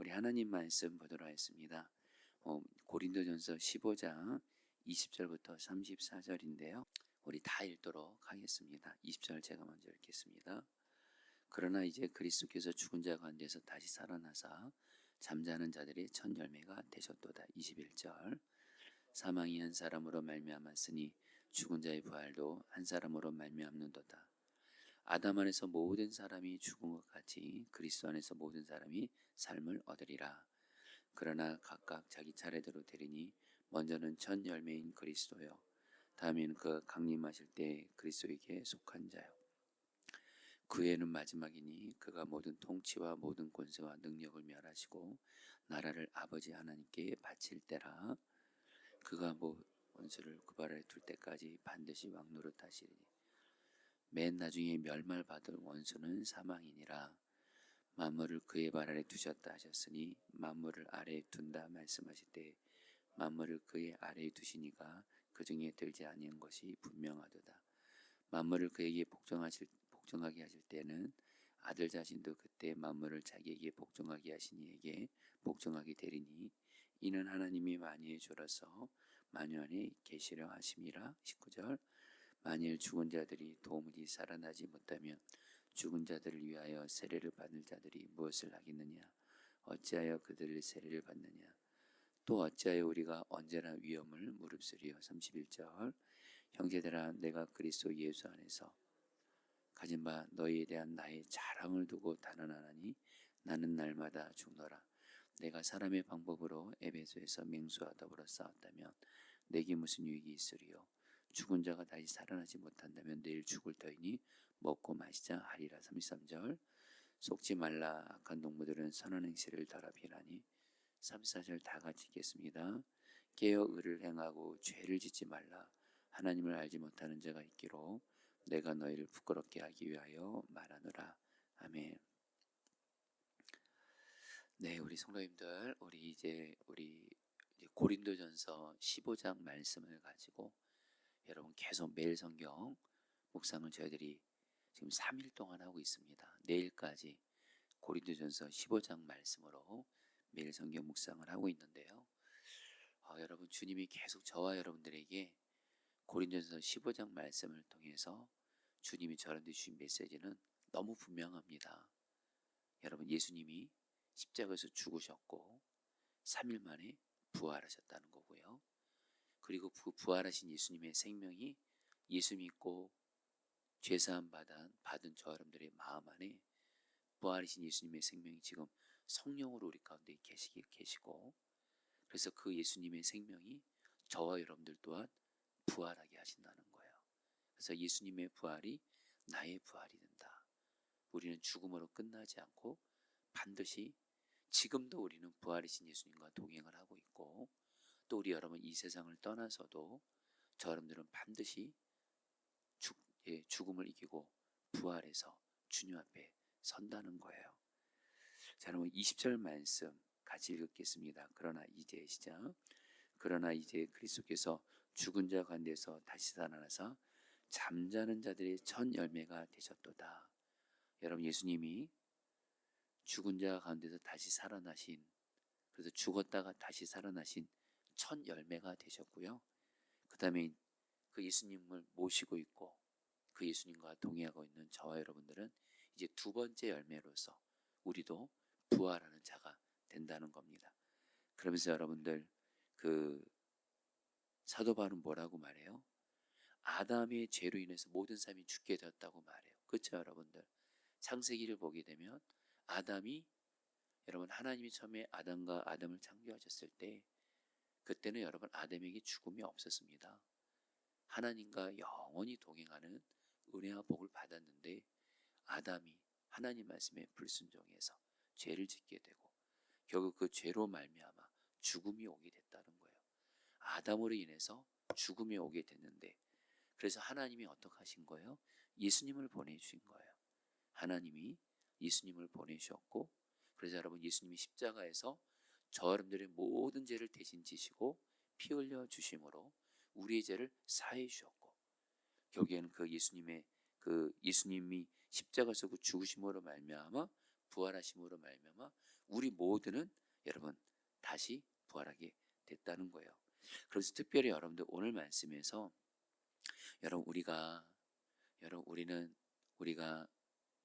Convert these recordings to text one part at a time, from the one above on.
우리 하나님 말씀 보도록 하겠습니다. 고린도전서 15장 20절부터 34절인데요. 우리 다 읽도록 하겠습니다. 20절 제가 먼저 읽겠습니다. 그러나 이제 그리스도께서 죽은 자 가운데서 다시 살아나사 잠자는 자들의 첫 열매가 되셨도다. 21절 사망이 한 사람으로 말미암았으니 죽은 자의 부활도 한 사람으로 말미암는도다. 아담 안에서 모든 사람이 죽은 것 같이 그리스도 안에서 모든 사람이 삶을 얻으리라. 그러나 각각 자기 차례대로 되리니 먼저는 첫 열매인 그리스도요, 다음에는 그 강림하실 때 그리스도에게 속한 자요, 그 후에는 마지막이니 그가 모든 통치와 모든 권세와 능력을 멸하시고 나라를 아버지 하나님께 바칠 때라. 그가 원수를 그 발 아래 둘 때까지 반드시 왕노릇 하시리니 맨 나중에 멸말받을 원수는 사망이니라. 만물을 그의 발 아래 두셨다 하셨으니 만물을 아래에 둔다 말씀하실 때 만물을 그의 아래에 두시니가 그 중에 들지 아니한 것이 분명하도다. 만물을 그에게 복종하게 하실 때는 아들 자신도 그때 만물을 자기에게 복종하게 하신 이에게 복종하게 되리니 이는 하나님이 만유의 주로서 만유 안에 계시려 하심이라. 19절 만일 죽은 자들이 도무지 살아나지 못하면 죽은 자들을 위하여 세례를 받을 자들이 무엇을 하겠느냐? 어찌하여 그들을 세례를 받느냐? 또 어찌하여 우리가 언제나 위험을 무릅쓰리요? 31절 형제들아, 내가 그리스도 예수 안에서 가진 바 너희에 대한 나의 자랑을 두고 단언하나니 나는 날마다 죽노라. 내가 사람의 방법으로 에베소에서 맹수와 더불어 싸웠다면 내게 무슨 유익이 있으리요? 죽은 자가 다시 살아나지 못한다면 내일 죽을 터이니 먹고 마시자 하리라. 33절 속지 말라. 악한 동무들은 선한 행실을 더럽히나니. 34절 다 같이 읽겠습니다. 깨어 의를 행하고 죄를 짓지 말라. 하나님을 알지 못하는 자가 있기로 내가 너희를 부끄럽게 하기 위하여 말하노라. 아멘. 네, 우리 성도님들, 우리 고린도전서 15장 말씀을 가지고 여러분 계속 매일 성경 묵상을 저희들이 지금 3일 동안 하고 있습니다. 내일까지 고린도전서 15장 말씀으로 매일 성경 묵상을 하고 있는데요. 여러분, 주님이 계속 저와 여러분들에게 고린도전서 15장 말씀을 통해서 주님이 저한테 주신 메시지는 너무 분명합니다. 여러분, 예수님이 십자가에서 죽으셨고 3일 만에 부활하셨다는 거고요. 그리고 그 부활하신 예수님의 생명이 예수 믿고 죄사함 받은 저 여러분들의 마음 안에 부활하신 예수님의 생명이 지금 성령으로 우리 가운데 계시고, 그래서 그 예수님의 생명이 저와 여러분들 또한 부활하게 하신다는 거예요. 그래서 예수님의 부활이 나의 부활이 된다. 우리는 죽음으로 끝나지 않고 반드시 지금도 우리는 부활이신 예수님과 동행을 하고 있고, 또 우리 여러분 이 세상을 떠나서도 저 여러분들은 반드시 죽음을 이기고 부활해서 주님 앞에 선다는 거예요. 자, 여러분 20절 말씀 같이 읽겠습니다. 그러나 이제 시작. 그러나 이제 그리스도께서 죽은 자 가운데서 다시 살아나사 잠자는 자들의 첫 열매가 되셨도다. 여러분, 예수님이 죽은 자 가운데서 다시 살아나신, 그래서 죽었다가 다시 살아나신 첫 열매가 되셨고요. 그 다음에 그 예수님을 모시고 있고 그 예수님과 동행하고 있는 저와 여러분들은 이제 두 번째 열매로서 우리도 부활하는 자가 된다는 겁니다. 그러면서 여러분들, 그 사도 바울은 뭐라고 말해요? 아담의 죄로 인해서 모든 사람이 죽게 되었다고 말해요. 그렇죠, 여러분들? 창세기를 보게 되면 아담이, 여러분, 하나님이 처음에 아담과 아담을 창조하셨을 때 그때는 여러분 아담에게 죽음이 없었습니다. 하나님과 영원히 동행하는 은혜와 복을 받았는데 아담이 하나님 말씀에 불순종해서 죄를 짓게 되고 결국 그 죄로 말미암아 죽음이 오게 됐다는 거예요. 아담으로 인해서 죽음이 오게 됐는데, 그래서 하나님이 어떻게 하신 거예요? 예수님을 보내주신 거예요. 하나님이 예수님을 보내주셨고, 그래서 여러분 예수님이 십자가에서 저 여러분들의 모든 죄를 대신 지시고 피 흘려 주심으로 우리의 죄를 사해 주셨고, 결국에는 예수님이 십자가에서 그 죽으심으로 말미암아 부활하심으로 말미암아 우리 모두는 여러분 다시 부활하게 됐다는 거예요. 그래서 특별히 여러분들 오늘 말씀에서 여러분 우리가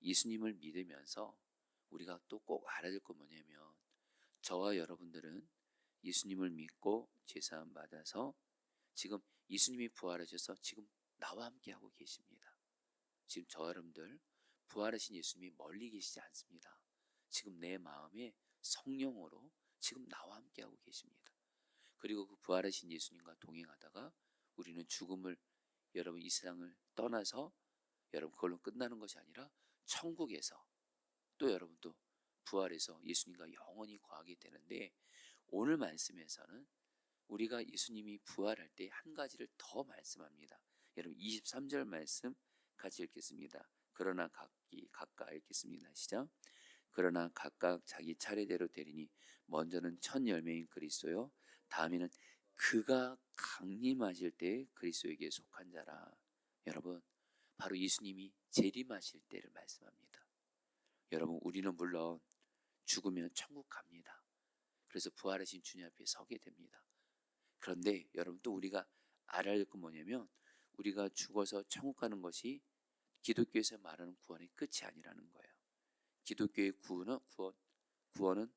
예수님을 믿으면서 우리가 또 꼭 알아야 될 건 뭐냐면 저와 여러분들은 예수님을 믿고 죄사함 받아서 지금 예수님이 부활하셔서 지금 나와 함께 하고 계십니다. 지금 저와 여러분들 부활하신 예수님이 멀리 계시지 않습니다. 지금 내 마음에 성령으로 지금 나와 함께 하고 계십니다. 그리고 그 부활하신 예수님과 동행하다가 우리는 죽음을 여러분 이 세상을 떠나서 여러분 그걸로 끝나는 것이 아니라 천국에서 또 여러분 또 부활해서 예수님과 영원히 거하게 되는데 오늘 말씀에서는 우리가 예수님이 부활할 때 한 가지를 더 말씀합니다. 여러분 23절 말씀 같이 읽겠습니다. 그러나 각각 읽겠습니다. 시작. 그러나 각각 자기 차례대로 되리니 먼저는 첫 열매인 그리스도요 다음에는 그가 강림하실 때 그리스도에게 속한 자라. 여러분 바로 예수님이 재림하실 때를 말씀합니다. 여러분 우리는 물론 죽으면 천국 갑니다. 그래서 부활하신 주님 앞에 서게 됩니다. 그런데 여러분 또 우리가 알아야 될 건 뭐냐면 우리가 죽어서 천국 가는 것이 기독교에서 말하는 구원의 끝이 아니라는 거예요. 기독교의 구원은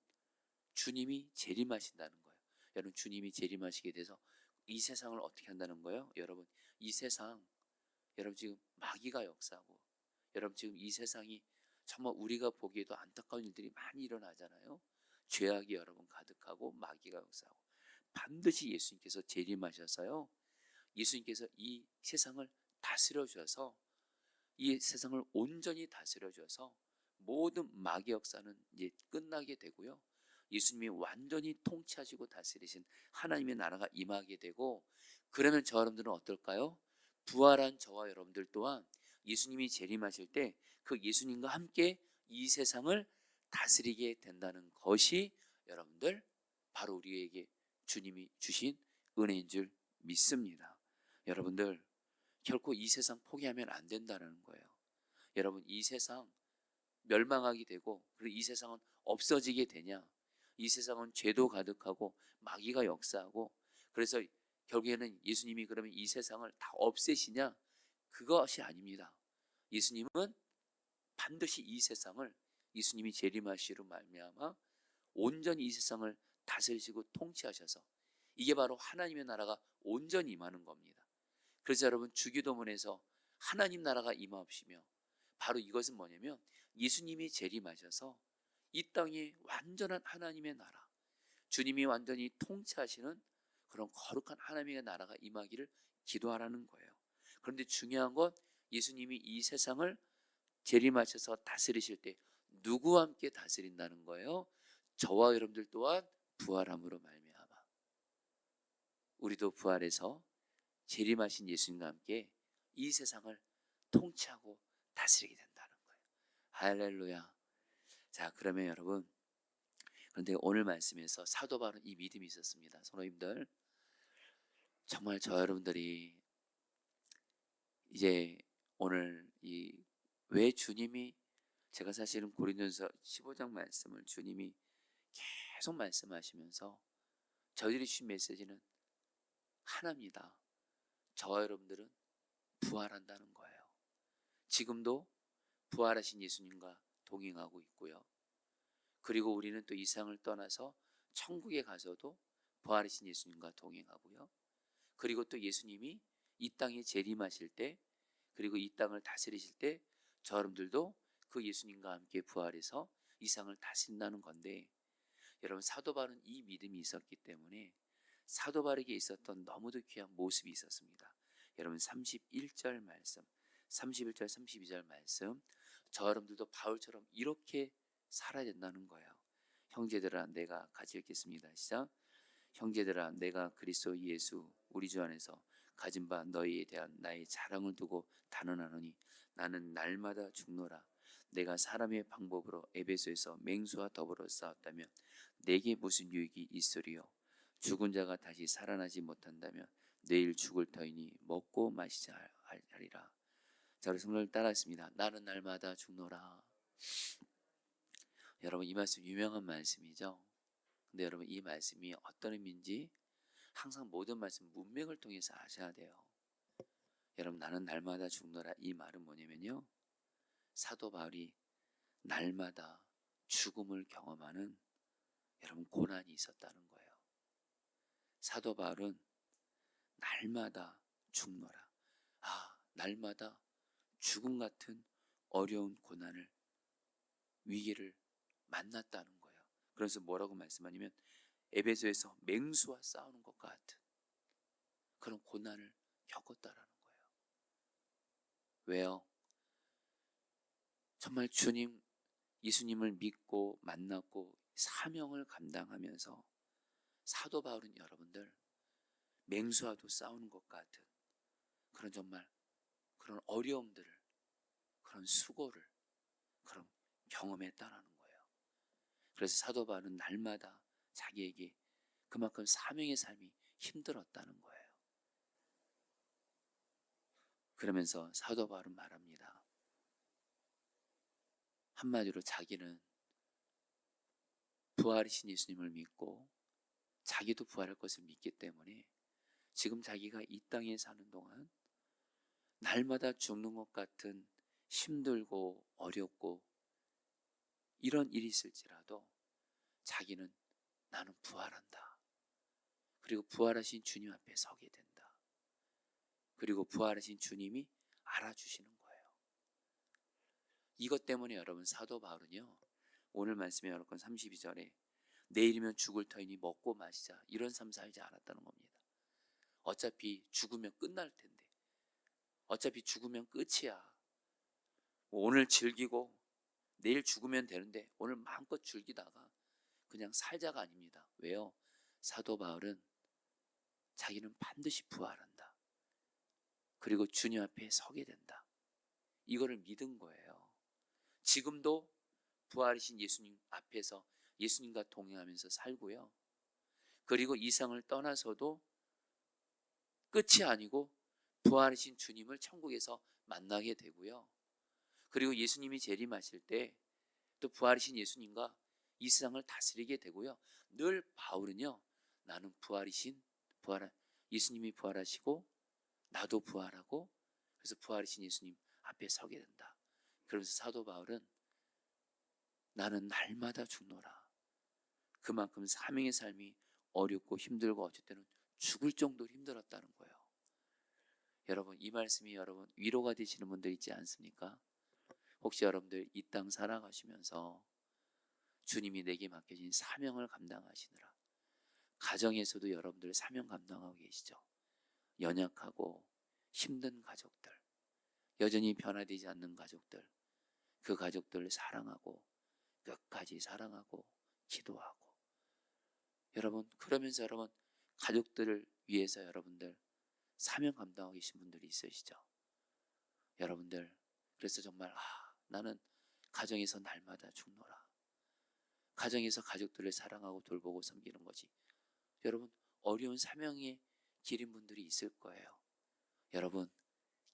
주님이 재림하신다는 거예요. 여러분 주님이 재림하시게 돼서 이 세상을 어떻게 한다는 거예요? 여러분 이 세상 여러분 지금 마귀가 역사하고 여러분 지금 이 세상이 정말 우리가 보기에도 안타까운 일들이 많이 일어나잖아요. 죄악이 여러분 가득하고 마귀가 역사하고 반드시 예수님께서 재림하셔서요. 예수님께서 이 세상을 다스려 주셔서 이 세상을 온전히 다스려 주셔서 모든 마귀 역사는 이제 끝나게 되고요. 예수님이 완전히 통치하시고 다스리신 하나님의 나라가 임하게 되고 그러면 저 여러분들은 어떨까요? 부활한 저와 여러분들 또한 예수님이 재림하실 때 그 예수님과 함께 이 세상을 다스리게 된다는 것이 여러분들 바로 우리에게 주님이 주신 은혜인 줄 믿습니다. 여러분들 결코 이 세상 포기하면 안 된다는 거예요. 여러분 이 세상 멸망하게 되고 그리고 이 세상은 없어지게 되냐? 이 세상은 죄도 가득하고 마귀가 역사하고 그래서 결국에는 예수님이 그러면 이 세상을 다 없애시냐? 그것이 아닙니다. 예수님은 반드시 이 세상을 예수님이 재림하시로 말미암아 온전히 이 세상을 다스리시고 통치하셔서 이게 바로 하나님의 나라가 온전히 임하는 겁니다. 그래서 여러분 주기도문에서 하나님 나라가 임하옵시며 바로 이것은 뭐냐면 예수님이 재림하셔서 이 땅에 완전한 하나님의 나라 주님이 완전히 통치하시는 그런 거룩한 하나님의 나라가 임하기를 기도하라는 거예요. 그런데 중요한 건 예수님이 이 세상을 재림하셔서 다스리실 때 누구와 함께 다스린다는 거예요? 저와 여러분들 또한 부활함으로 말미암아 우리도 부활해서 재림하신 예수님과 함께 이 세상을 통치하고 다스리게 된다는 거예요. 할렐루야. 자 그러면 여러분 그런데 오늘 말씀에서 사도 바울은 이 믿음이 있었습니다. 성도님들 정말 저 여러분들이 이제 오늘 왜 주님이 제가 사실은 고린도전서 15장 말씀을 주님이 계속 말씀하시면서 저희들이 주신 메시지는 하나입니다. 저와 여러분들은 부활한다는 거예요. 지금도 부활하신 예수님과 동행하고 있고요. 그리고 우리는 또 이 세상을 떠나서 천국에 가서도 부활하신 예수님과 동행하고요. 그리고 또 예수님이 이 땅에 재림하실 때 그리고 이 땅을 다스리실 때 저 여러분들도 그 예수님과 함께 부활해서 이 세상을 다스린다는 건데 여러분 사도 바울은 이 믿음이 있었기 때문에 사도 바울에게 있었던 너무도 귀한 모습이 있었습니다. 여러분 31절 말씀 31절 32절 말씀 저 여러분들도 바울처럼 이렇게 살아야 된다는 거예요. 형제들아 내가 같이 읽겠습니다. 시작. 형제들아 내가 그리스도 예수 우리 주 안에서 가진 바 너희에 대한 나의 자랑을 두고 단언하노니 나는 날마다 죽노라. 내가 사람의 방법으로 에베소에서 맹수와 더불어 싸웠다면 내게 무슨 유익이 있으리요. 죽은 자가 다시 살아나지 못한다면 내일 죽을 터이니 먹고 마시자 하리라. 자 우리 성도를 따라했습니다. 나는 날마다 죽노라. 여러분 이 말씀 유명한 말씀이죠. 근데 여러분 이 말씀이 어떤 의미인지 항상 모든 말씀 문맥을 통해서 아셔야 돼요. 여러분 나는 날마다 죽노라 이 말은 뭐냐면요. 사도 바울이 날마다 죽음을 경험하는 여러분 고난이 있었다는 거예요. 사도 바울은 날마다 죽노라. 날마다 죽음 같은 어려운 고난을 위기를 만났다는 거예요. 그래서 뭐라고 말씀하냐면 에베소에서 맹수와 싸우는 것 같은 그런 고난을 겪었다라는 거예요. 왜요? 정말 주님 예수님을 믿고 만났고 사명을 감당하면서 사도 바울은 여러분들 맹수와도 싸우는 것 같은 그런 정말 그런 어려움들을 그런 수고를 그런 경험했다라는 거예요. 그래서 사도 바울은 날마다 자기에게 그만큼 사명의 삶이 힘들었다는 거예요. 그러면서 사도 바울은 말합니다. 한마디로 자기는 부활이신 예수님을 믿고 자기도 부활할 것을 믿기 때문에 지금 자기가 이 땅에 사는 동안 날마다 죽는 것 같은 힘들고 어렵고 이런 일이 있을지라도 자기는 나는 부활한다. 그리고 부활하신 주님 앞에 서게 된다. 그리고 부활하신 주님이 알아주시는 거예요. 이것 때문에 여러분 사도 바울은요. 오늘 말씀에 여러분 32절에 내일이면 죽을 터이니 먹고 마시자 이런 삶 살지 않았다는 겁니다. 어차피 죽으면 끝날 텐데 어차피 죽으면 끝이야. 오늘 즐기고 내일 죽으면 되는데 오늘 마음껏 즐기다가 그냥 살자가 아닙니다. 왜요? 사도 바울은 자기는 반드시 부활한다. 그리고 주님 앞에 서게 된다. 이거를 믿은 거예요. 지금도 부활이신 예수님 앞에서 예수님과 동행하면서 살고요. 그리고 이 세상을 떠나서도 끝이 아니고 부활이신 주님을 천국에서 만나게 되고요. 그리고 예수님이 재림하실 때 또 부활이신 예수님과 이 세상을 다스리게 되고요. 늘 바울은요. 나는 예수님이 부활하시고 나도 부활하고 그래서 부활이신 예수님 앞에 서게 된다. 그러면서 사도 바울은 나는 날마다 죽노라. 그만큼 사명의 삶이 어렵고 힘들고 어쩔 때는 죽을 정도로 힘들었다는 거예요. 여러분 이 말씀이 여러분 위로가 되시는 분들 있지 않습니까? 혹시 여러분들 이 땅 살아가시면서 주님이 내게 맡겨진 사명을 감당하시느라 가정에서도 여러분들 사명 감당하고 계시죠? 연약하고 힘든 가족들, 여전히 변화되지 않는 가족들, 그 가족들을 사랑하고 끝까지 사랑하고 기도하고 여러분 그러면서 여러분 가족들을 위해서 여러분들 사명 감당하고 계신 분들이 있으시죠? 여러분들 그래서 정말 나는 가정에서 날마다 죽노라. 가정에서 가족들을 사랑하고 돌보고 섬기는 것이 여러분 어려운 사명의 길인 분들이 있을 거예요. 여러분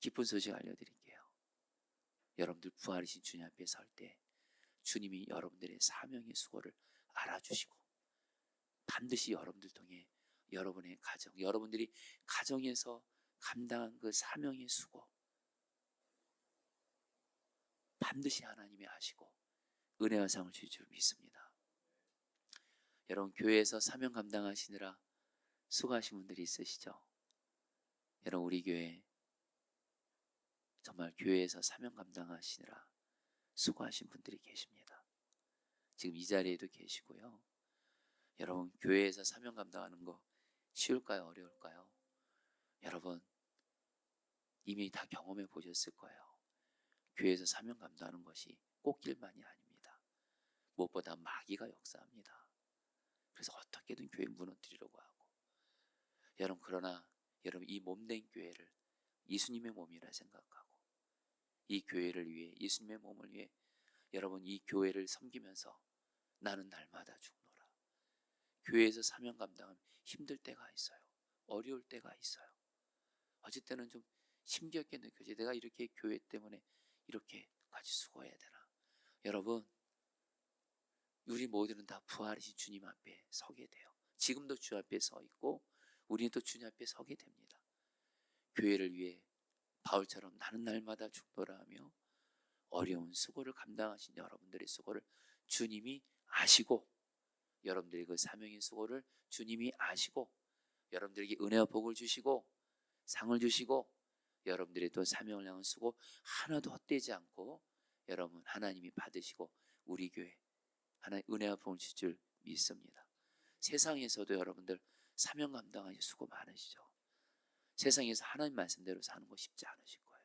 기쁜 소식 알려드릴게요. 여러분들 부활이신 주님 앞에 설 때 주님이 여러분들의 사명의 수고를 알아주시고 반드시 여러분들 통해 여러분의 가정, 여러분들이 가정에서 감당한 그 사명의 수고 반드시 하나님이 아시고 은혜와 상을 주실 줄 믿습니다. 여러분 교회에서 사명 감당하시느라 수고하신 분들이 있으시죠? 여러분 우리 교회 정말 교회에서 사명 감당하시느라 수고하신 분들이 계십니다. 지금 이 자리에도 계시고요. 여러분 교회에서 사명 감당하는 거 쉬울까요? 어려울까요? 여러분 이미 다 경험해 보셨을 거예요. 교회에서 사명 감당하는 것이 꽃길만이 아닙니다. 무엇보다 마귀가 역사합니다. 그래서 어떻게든 교회 무너뜨리려고 하고 여러분 그러나 여러분 이 몸된 교회를 예수님의 몸이라 생각하고 이 교회를 위해 예수님의 몸을 위해 여러분 이 교회를 섬기면서 나는 날마다 죽노라. 교회에서 사명 감당하면 힘들 때가 있어요. 어려울 때가 있어요. 어쩔 때는 좀 힘겹게 느껴져요. 내가 이렇게 교회 때문에 이렇게까지 수고해야 되나. 여러분 우리 모두는 다 부활이신 주님 앞에 서게 돼요. 지금도 주 앞에 서 있고 우리는 또 주님 앞에 서게 됩니다. 교회를 위해 바울처럼 나는 날마다 죽노라 하며 어려운 수고를 감당하신 여러분들의 수고를 주님이 아시고, 여러분들의 그 사명의 수고를 주님이 아시고, 여러분들에게 은혜와 복을 주시고 상을 주시고, 여러분들의 또 사명을 향한 수고 하나도 헛되지 않고 여러분 하나님이 받으시고 우리 교회 하나님 은혜와 복을 주실 줄 믿습니다. 세상에서도 여러분들 사명 감당하시 수고 많으시죠. 세상에서 하나님 말씀대로 사는 거 쉽지 않으실 거예요.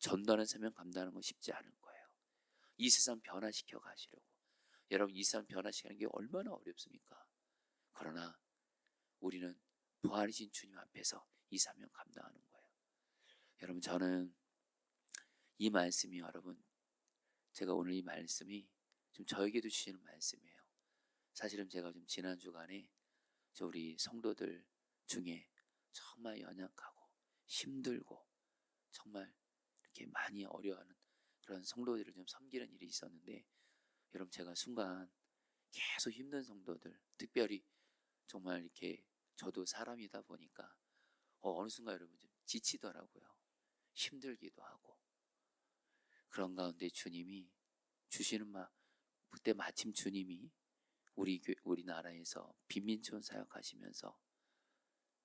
전도하는 사명 감당하는 거 쉽지 않을 거예요. 이 세상 변화시켜 가시려고. 여러분 이 세상 변화시키는 게 얼마나 어렵습니까? 그러나 우리는 부활이신 주님 앞에서 이 사명 감당하는 거예요. 여러분 저는 이 말씀이 여러분 제가 오늘 이 말씀이 좀 저에게도 주시는 말씀이에요. 사실은 제가 좀 지난 주간에 저 우리 성도들 중에 정말 연약하고 힘들고 정말 이렇게 많이 어려워하는 그런 성도들을 좀 섬기는 일이 있었는데, 여러분 제가 순간 계속 힘든 성도들, 특별히 정말 이렇게 저도 사람이다 보니까 어느 순간 여러분 좀 지치더라고요. 힘들기도 하고. 그런 가운데 주님이 주시는 그때 마침 주님이 우리나라에서 빈민촌 사역하시면서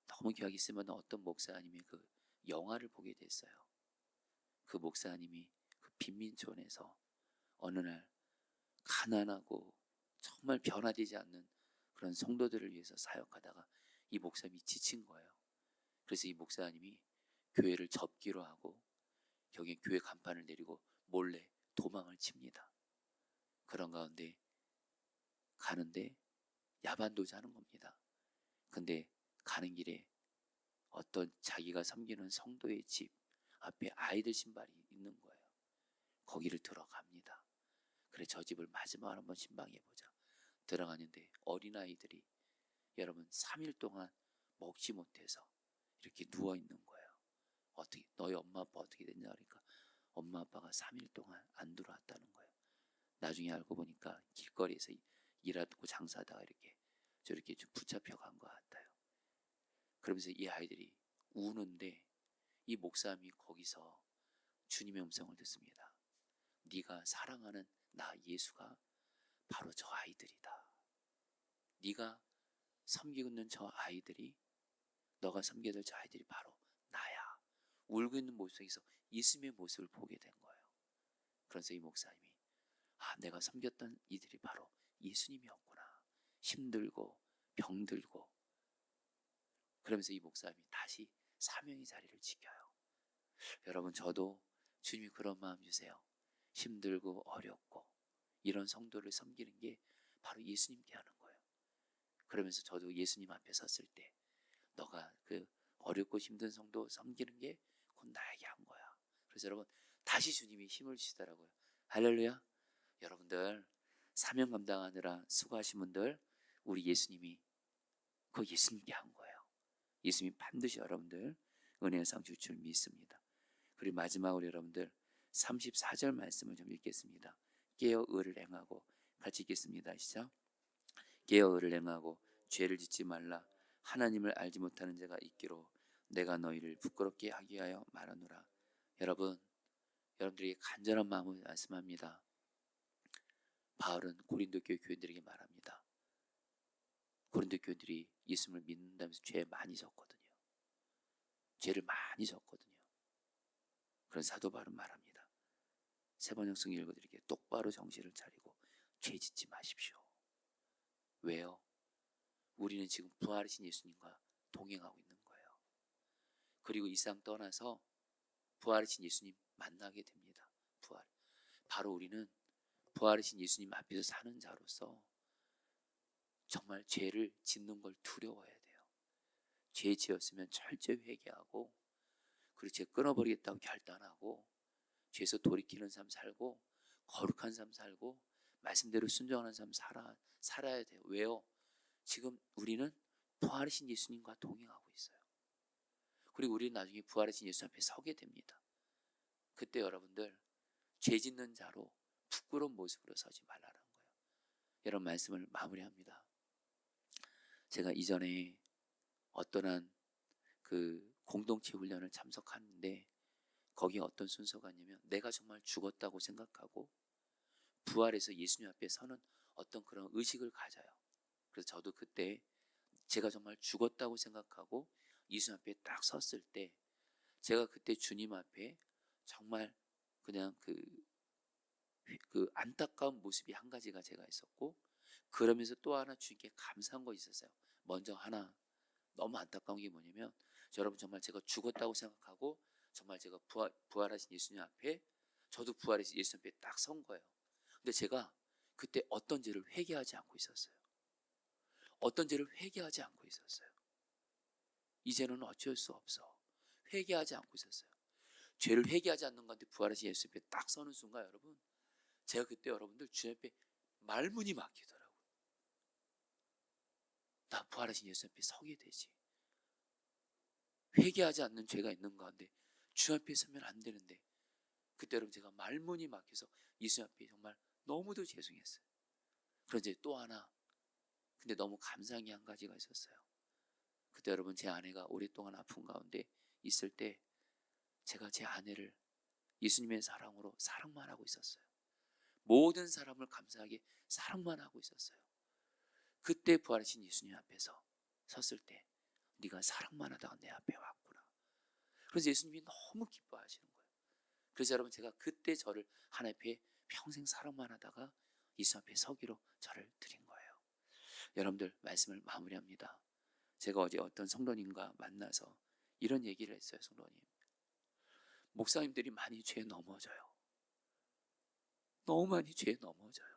너무 기억이 있으면 어떤 목사님의 그 영화를 보게 됐어요. 그 목사님이 그 빈민촌에서 어느 날 가난하고 정말 변화되지 않는 그런 성도들을 위해서 사역하다가 이 목사님이 지친 거예요. 그래서 이 목사님이 교회를 접기로 하고 경에 교회 간판을 내리고 몰래 도망을 칩니다. 그런 가운데 가는데 야반도주 하는 겁니다. 근데 가는 길에 어떤 자기가 섬기는 성도의 집 앞에 아이들 신발이 있는 거예요. 거기를 들어갑니다. 그래 저 집을 마지막으로 한번 신방해보자. 들어가는데 어린아이들이 여러분 3일 동안 먹지 못해서 이렇게 누워있는 거예요. 어떻게 너희 엄마 아빠 어떻게 됐냐 그러니까 엄마 아빠가 3일 동안 안 들어왔다는 거예요. 나중에 알고 보니까 길거리에서 일하고 장사하다가 이렇게 저렇게 좀 붙잡혀 간 것 같아요. 그러면서 이 아이들이 우는데 이 목사님이 거기서 주님의 음성을 듣습니다. 네가 사랑하는 나 예수가 바로 저 아이들이다. 네가 섬기고 있는 저 아이들이, 너가 섬겨야 될 저 아이들이 바로 나야. 울고 있는 모습 속에서 예수님의 모습을 보게 된 거예요. 그래서 이 목사님이 내가 섬겼던 이들이 바로 예수님이었구나. 힘들고 병들고. 그러면서 이 목사님이 다시 사명의 자리를 지켜요. 여러분 저도 주님이 그런 마음 주세요. 힘들고 어렵고 이런 성도를 섬기는 게 바로 예수님께 하는 거예요. 그러면서 저도 예수님 앞에 섰을 때 너가 그 어렵고 힘든 성도 섬기는 게 곧 나에게 한 거야. 그래서 여러분 다시 주님이 힘을 주시더라고요. 할렐루야. 여러분들 사명 감당하느라 수고하신 분들 우리 예수님이 그 예수님께 한 거예요. 예수님이 반드시 여러분들 은혜의 상 줄 줄 믿습니다. 그리고 마지막으로 여러분들 34절 말씀을 좀 읽겠습니다. 깨어 의를 행하고, 같이 읽겠습니다. 시작. 깨어 의를 행하고 죄를 짓지 말라. 하나님을 알지 못하는 자가 있기로 내가 너희를 부끄럽게 하게 하여 말하노라. 여러분들에게 간절한 마음을 말씀합니다. 바울은 고린도 교회 교인들에게 말합니다. 고린도 교인들이 예수님을 믿는다면서 죄 많이 졌거든요. 죄를 많이 졌거든요. 그런 사도 바울은 말합니다. 세 번 영성 읽어드릴게요. 똑바로 정신을 차리고 죄 짓지 마십시오. 왜요? 우리는 지금 부활하신 예수님과 동행하고 있는 거예요. 그리고 이 세상 떠나서 부활하신 예수님 만나게 됩니다. 바로 우리는 부활하신 예수님 앞에서 사는 자로서 정말 죄를 짓는 걸 두려워해야 돼요. 죄 지었으면 철저히 회개하고, 그리고 죄 끊어버리겠다고 결단하고, 죄에서 돌이키는 삶 살고, 거룩한 삶 살고, 말씀대로 순종하는 삶 살아야 돼요. 왜요? 지금 우리는 부활하신 예수님과 동행하고 있어요. 그리고 우리는 나중에 부활하신 예수 앞에 서게 됩니다. 그때 여러분들 죄 짓는 자로 부끄러운 모습으로 서지 말라는 거예요. 이런 말씀을 마무리합니다. 제가 이전에 어떠한 그 공동체 훈련을 참석하는데 거기에 어떤 순서가 있냐면 내가 정말 죽었다고 생각하고 부활해서 예수님 앞에 서는 어떤 그런 의식을 가져요. 그래서 저도 그때 제가 정말 죽었다고 생각하고 예수님 앞에 딱 섰을 때 제가 그때 주님 앞에 정말 그냥 그 안타까운 모습이 한 가지가 제가 있었고, 그러면서 또 하나 주님께 감사한 거 있었어요. 먼저 하나 너무 안타까운 게 뭐냐면 여러분 정말 제가 죽었다고 생각하고 정말 제가 부활하신 예수님 앞에 저도 부활해서 예수님 앞에 딱 선 거예요. 근데 제가 그때 어떤 죄를 회개하지 않고 있었어요. 어떤 죄를 회개하지 않고 있었어요. 이제는 어쩔 수 없어. 회개하지 않고 있었어요. 죄를 회개하지 않는 건데 부활하신 예수 앞에 딱 서는 순간 여러분, 제가 그때 여러분들 주님 앞에 말문이 막히더라고요. 나 부활하신 예수 앞에 서게 되지. 회개하지 않는 죄가 있는 가운데 주 앞에 서면 안 되는데 그때 여러분 제가 말문이 막혀서 예수 앞에 정말 너무도 죄송했어요. 그런데 또 하나, 근데 너무 감사한 게 한 가지가 있었어요. 그때 여러분 제 아내가 오랫동안 아픈 가운데 있을 때 제가 제 아내를 예수님의 사랑으로 사랑만 하고 있었어요. 모든 사람을 감사하게 사랑만 하고 있었어요. 그때 부활하신 예수님 앞에서 섰을 때 네가 사랑만 하다가 내 앞에 왔구나. 그래서 예수님이 너무 기뻐하시는 거예요. 그래서 여러분 제가 그때 저를 하나님 앞에 평생 사랑만 하다가 예수 앞에 서기로 저를 드린 거예요. 여러분들 말씀을 마무리합니다. 제가 어제 어떤 성도님과 만나서 이런 얘기를 했어요. 성도님, 목사님들이 많이 죄에 넘어져요. 너무 많이 죄에 넘어져요.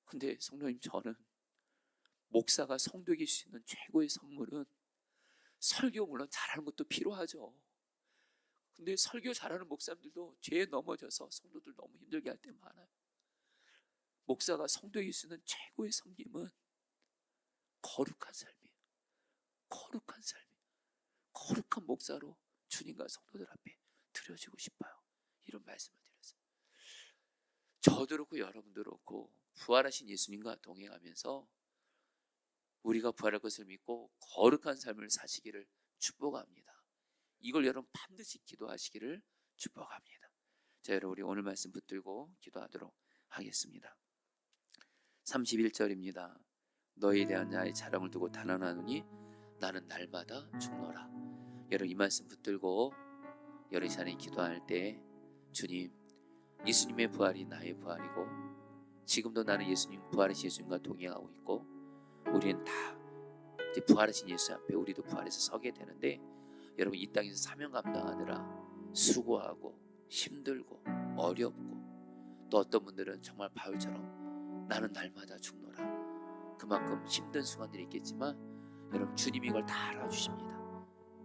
근데 성도님, 저는 목사가 성도에게 주시는 최고의 선물은 설교 물론 잘하는 것도 필요하죠. 근데 설교 잘하는 목사님들도 죄에 넘어져서 성도들 너무 힘들게 할 때 많아요. 목사가 성도에게 주시는 최고의 섬김은 거룩한 삶이에요. 거룩한 삶이에요. 거룩한 목사로 주님과 성도들 앞에 드려지고 싶어요. 이런 말씀을 드렸어요. 저도 그렇고 여러분도 그렇고 부활하신 예수님과 동행하면서 우리가 부활할 것을 믿고 거룩한 삶을 사시기를 축복합니다. 이걸 여러분 반드시 기도하시기를 축복합니다. 자, 여러분 우리 오늘 말씀 붙들고 기도하도록 하겠습니다. 31절입니다. 너희에 대한 나의 자랑을 두고 단언하노니 나는 날마다 죽노라. 여러분 이 말씀 붙들고 여러 시간에 기도할 때 주님, 예수님의 부활이 나의 부활이고 지금도 나는 예수님 부활하신 예수님과 동행하고 있고 우리는 다 이제 부활하신 예수 앞에 우리도 부활해서 서게 되는데 여러분 이 땅에서 사명 감당하느라 수고하고 힘들고 어렵고 또 어떤 분들은 정말 바울처럼 나는 날마다 죽노라. 그만큼 힘든 순간들이 있겠지만 여러분 주님이 이걸 다 알아주십니다.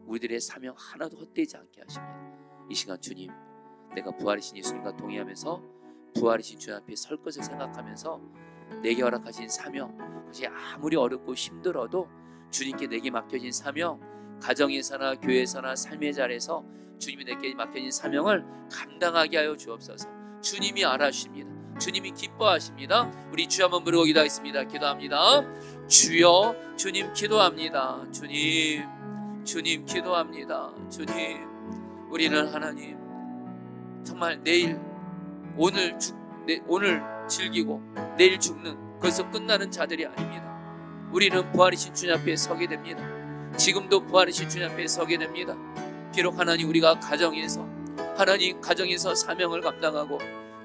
우리들의 사명 하나도 헛되지 않게 하십니다. 이 시간 주님, 내가 부활이신 예수님과 동의하면서 부활이신 주님 앞에 설 것을 생각하면서 내게 허락하신 사명, 그것이 아무리 어렵고 힘들어도 주님께 내게 맡겨진 사명, 가정에서나 교회에서나 삶의 자리에서 주님이 내게 맡겨진 사명을 감당하게 하여 주옵소서. 주님이 알아주십니다. 주님이 기뻐하십니다. 우리 주 한번 부르고 기도하겠습니다. 기도합니다. 주여, 주님 기도합니다. 주님 기도합니다. 주님, 우리는 하나님 정말 오늘 즐기고 내일 죽는 거기서 끝나는 자들이 아닙니다. 우리는 부활이신 주님 앞에 서게 됩니다. 지금도 부활이신 주님 앞에 서게 됩니다. 비록 하나님 우리가 가정에서 사명을 감당하고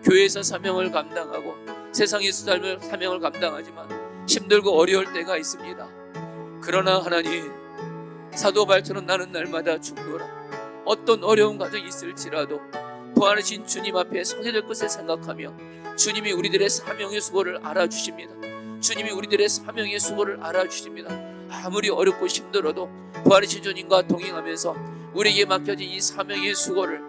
교회에서 사명을 감당하고 세상에서 삶을 사명을 감당하지만 힘들고 어려울 때가 있습니다. 그러나 하나님 사도 바울처럼 나는 날마다 죽노라. 어떤 어려운 과정이 있을지라도 부활하신 주님 앞에 서게 될 것을 생각하며 주님이 우리들의 사명의 수고를 알아주십니다. 주님이 우리들의 사명의 수고를 알아주십니다. 아무리 어렵고 힘들어도 부활하신 주님과 동행하면서 우리에게 맡겨진 이 사명의 수고를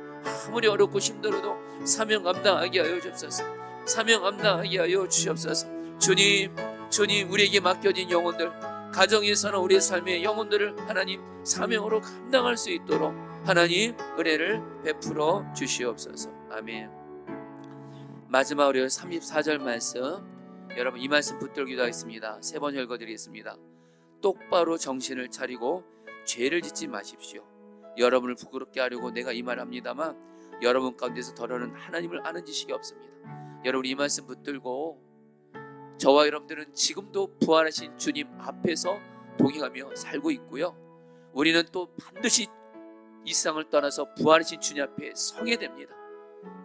아무리 어렵고 힘들어도 사명 감당하게 하여 주옵소서. 사명 감당하게 하여 주옵소서. 주님 우리에게 맡겨진 영혼들, 가정에서는 우리의 삶의 영혼들을 하나님 사명으로 감당할 수 있도록 하나님 은혜를 베풀어 주시옵소서. 아멘. 마지막으로 34절 말씀 여러분 이 말씀 붙들기도 하겠습니다. 3번 읽어드리겠습니다. 똑바로 정신을 차리고 죄를 짓지 마십시오. 여러분을 부끄럽게 하려고 내가 이 말합니다만 여러분 가운데서 더러는 하나님을 아는 지식이 없습니다. 여러분 이 말씀 붙들고 저와 여러분들은 지금도 부활하신 주님 앞에서 동행하며 살고 있고요. 우리는 또 반드시 이 세상을 떠나서 부활하신 주님 앞에 서게 됩니다.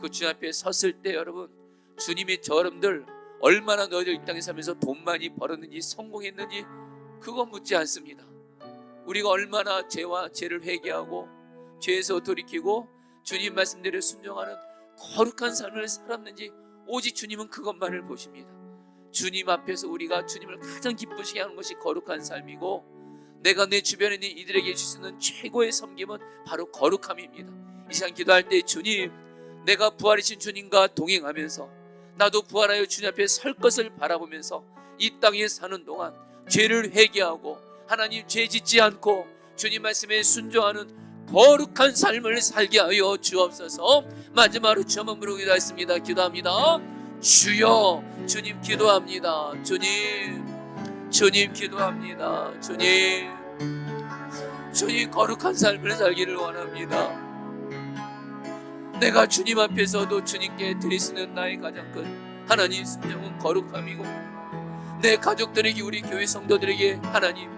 그 주님 앞에 섰을 때 여러분, 주님이 저 여러분들 얼마나 너희들 이 땅에 살면서 돈 많이 벌었는지 성공했는지 그건 묻지 않습니다. 우리가 얼마나 죄와 죄를 회개하고 죄에서 돌이키고 주님 말씀대로 순종하는 거룩한 삶을 살았는지 오직 주님은 그것만을 보십니다. 주님 앞에서 우리가 주님을 가장 기쁘시게 하는 것이 거룩한 삶이고, 내가 내 주변에 있는 이들에게 줄 수 있는 최고의 섬김은 바로 거룩함입니다. 이 시간 기도할 때 주님, 내가 부활이신 주님과 동행하면서 나도 부활하여 주님 앞에 설 것을 바라보면서 이 땅에 사는 동안 죄를 회개하고 하나님 죄 짓지 않고 주님 말씀에 순종하는 거룩한 삶을 살게 하여 주옵소서. 마지막으로 주 한번 부르기도 했습니다. 기도합니다. 주여, 주님 기도합니다. 주님 기도합니다. 주님 거룩한 삶을 살기를 원합니다. 내가 주님 앞에서도 주님께 드릴 수 있는 나의 가장 큰 하나님 순종은 거룩함이고, 내 가족들에게 우리 교회 성도들에게 하나님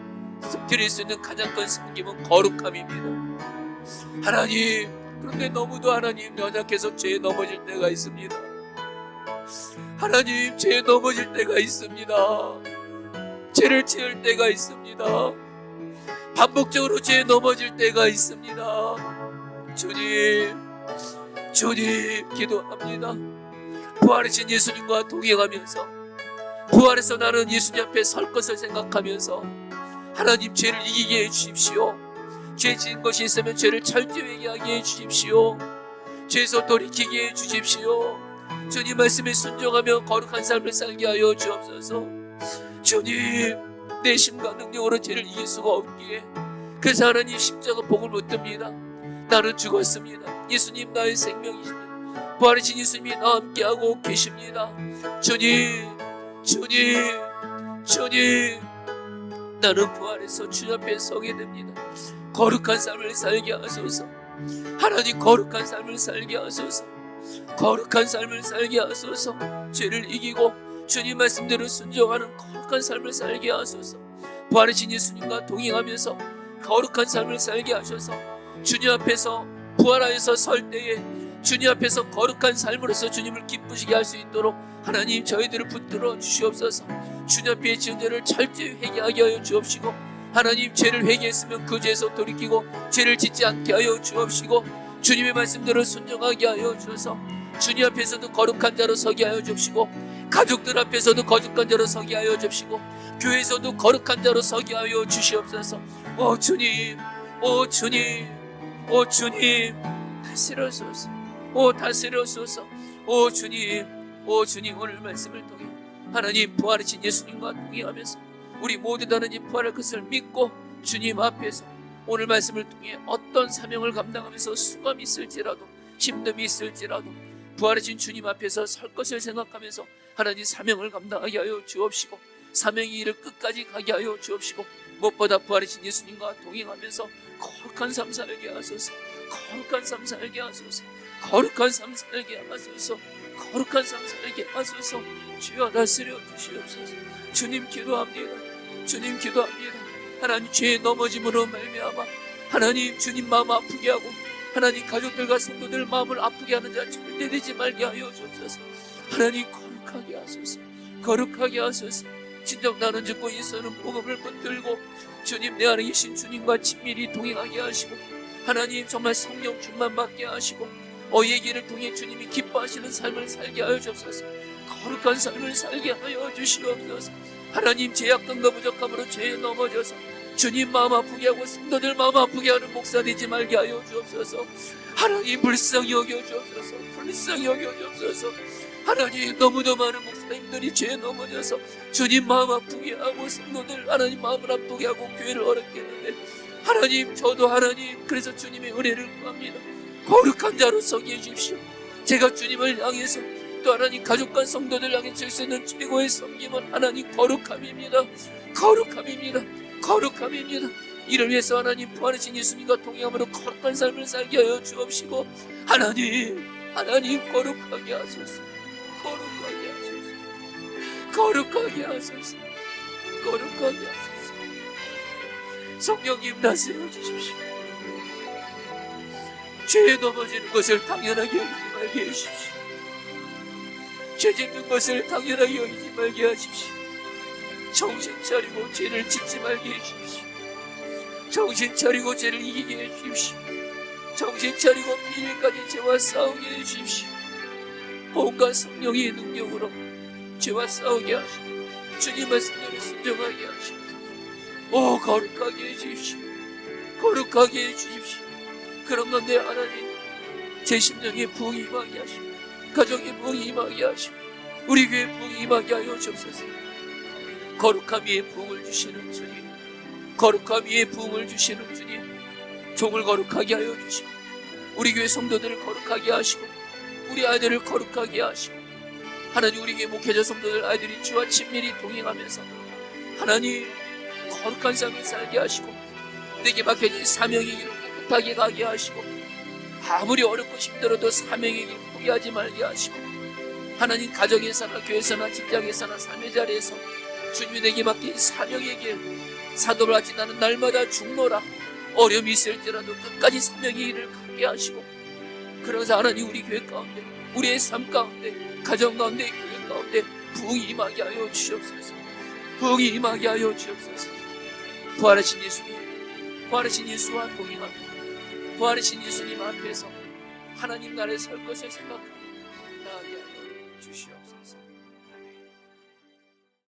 드릴 수 있는 가장 큰 섬김은 거룩함입니다. 하나님, 그런데 너무도 하나님 연약해서 죄에 넘어질 때가 있습니다. 하나님, 죄에 넘어질 때가 있습니다. 죄를 지을 때가 있습니다. 반복적으로 죄에 넘어질 때가 있습니다. 주님 기도합니다. 부활하신 예수님과 동행하면서, 부활해서 나는 예수님 앞에 설 것을 생각하면서 하나님 죄를 이기게 해주십시오. 죄 지은 것이 있으면 죄를 철저히 하게 해주십시오. 죄에서 돌이키게 해주십시오. 주님 말씀에 순종하며 거룩한 삶을 살게 하여 주옵소서. 주님, 내 심과 능력으로 죄를 이길 수가 없기에 그래서 하나님 십자가 복을 못 듭니다. 나는 죽었습니다. 예수님 나의 생명이십니다. 부활하신 예수님이 나와 함께하고 계십니다. 주님, 나는 부활해서 주님 앞에 서게 됩니다. 거룩한 삶을 살게 하소서. 하나님, 거룩한 삶을 살게 하소서. 거룩한 삶을 살게 하소서. 죄를 이기고 주님 말씀대로 순종하는 거룩한 삶을 살게 하소서. 부활하신 예수님과 동행하면서 거룩한 삶을 살게 하셔서 주님 앞에서 부활하여서 설 때에 주님 앞에서 거룩한 삶으로서 주님을 기쁘시게 할 수 있도록 하나님 저희들을 붙들어 주시옵소서. 주님 앞에 지은 죄를 철저히 회개하게 하여 주옵시고, 하나님 죄를 회개했으면 그 죄에서 돌이키고 죄를 짓지 않게 하여 주옵시고, 주님의 말씀대로 순종하게 하여 주셔서 주님 앞에서도 거룩한 자로 서게 하여 주옵시고, 가족들 앞에서도 거룩한 자로 서게 하여 주옵시고, 교회에서도 거룩한 자로 서게 하여 주시옵소서. 오 주님, 다스려소서. 다스려소서. 주님, 오늘 말씀을 통해 하나님 부활하신 예수님과 동행하면서 우리 모두 다는 이 부활할 것을 믿고 주님 앞에서 오늘 말씀을 통해 어떤 사명을 감당하면서 수감이 있을지라도 힘듦이 있을지라도 부활하신 주님 앞에서 설 것을 생각하면서 하나님 사명을 감당하게 하여 주옵시고, 사명의 일을 끝까지 가게 하여 주옵시고, 무엇보다 부활하신 예수님과 동행하면서 거룩한 삶 살게 하소서. 거룩한 삶 살게 하소서. 거룩한 삶 살게 하소서. 거룩한 삶 살게 하소서. 주여 다스려 주시옵소서. 주님 기도합니다. 하나님 죄에 넘어짐으로 말미암아 하나님 주님 마음 아프게 하고 하나님 가족들과 성도들 마음을 아프게 하는 자 절대 되지 말게 하여 주옵소서. 하나님 거룩하게 하소서. 진정 나는 듣고 예수는 복음을 붙들고 주님 내 안에 계신 주님과 친밀히 동행하게 하시고, 하나님 정말 성령 충만 받게 하시고 얘기를 통해 주님이 기뻐하시는 삶을 살게 하여 주옵소서. 거룩한 삶을 살게 하여 주시옵소서. 하나님 죄악됨과 부족함으로 죄에 넘어져서 주님 마음 아프게 하고 성도들 마음 아프게 하는 목사 되지 말게 하여 주옵소서. 하나님 불쌍히 여겨 주옵소서. 하나님 너무도 많은 목사님들이 죄에 넘어져서 주님 마음 아프게 하고 성도들 하나님 마음을 아프게 하고 교회를 어렵게 했는데, 하나님 저도 하나님 그래서 주님의 은혜를 구합니다. 거룩한 자로 서게 해주십시오. 제가 주님을 향해서 또 하나님 가족과 성도들 향해 질 수 있는 최고의 섬김은 하나님 거룩함입니다. 거룩함입니다. 거룩함입니다. 이를 위해서 하나님 부활하신 예수님과 동행함으로 거룩한 삶을 살게 하여 주옵시고, 하나님 거룩하게 하소서. 거룩하게 하소서. 거룩하게 하소서. 거룩하게 하소서. 성령님 나세워 주십시오. 죄에 넘어지는 것을 당연하게 여기지 말게 해주십시오. 죄 짓는 것을 당연하게 여기지 말게 하십시오. 정신 차리고 죄를 짓지 말게 해주십시오. 정신 차리고 죄를 이기게 해주십시오. 정신 차리고 비밀까지 죄와 싸우게 해주십시오. 온갖 성령의 능력으로 죄와 싸우게 하시고 주님의 성령을 순종하게 하시고, 오 거룩하게 해주십시오. 거룩하게 해주십시오. 그런 건데 하나님 제 심령에 부흥이 임하게 하시고, 가정에 부흥이 임하게 하시고, 우리 교회에 부흥이 임하게 하여 주옵소서. 거룩함 위에 부흥을 주시는 주님, 거룩함 위에 부흥을 주시는 주님, 종을 거룩하게 하여 주시고, 우리 교회 성도들을 거룩하게 하시고, 우리 아이들을 거룩하게 하시고, 하나님 우리 교회 목회자 성도들 아이들이 주와 친밀히 동행하면서 하나님 거룩한 삶을 살게 하시고, 내게 맡겨진 사명의 길을 깨끗하게 가게 하시고, 아무리 어렵고 힘들어도 사명의 길 포기하지 말게 하시고, 하나님 가정에서나 교회에서나 직장에서나 삶의 자리에서 주님이 내게 맡긴 사명의 길, 사도를 하지 나는 날마다 죽노라, 어려움이 있을지라도 끝까지 사명의 길을 가게 하시고, 그러면서 하나님 우리 교회 가운데, 우리의 삶 가운데, 가정 가운데, 교회 가운데 부흥이 임하게 하여 주시옵소서. 부흥이 임하게 하여 주옵소서. 부활하신 예수님, 부활하신 예수와 동행하며 부활하신 예수님 앞에서 하나님 나라에 설 것을 생각하며 나아가게 하여 주시옵소서.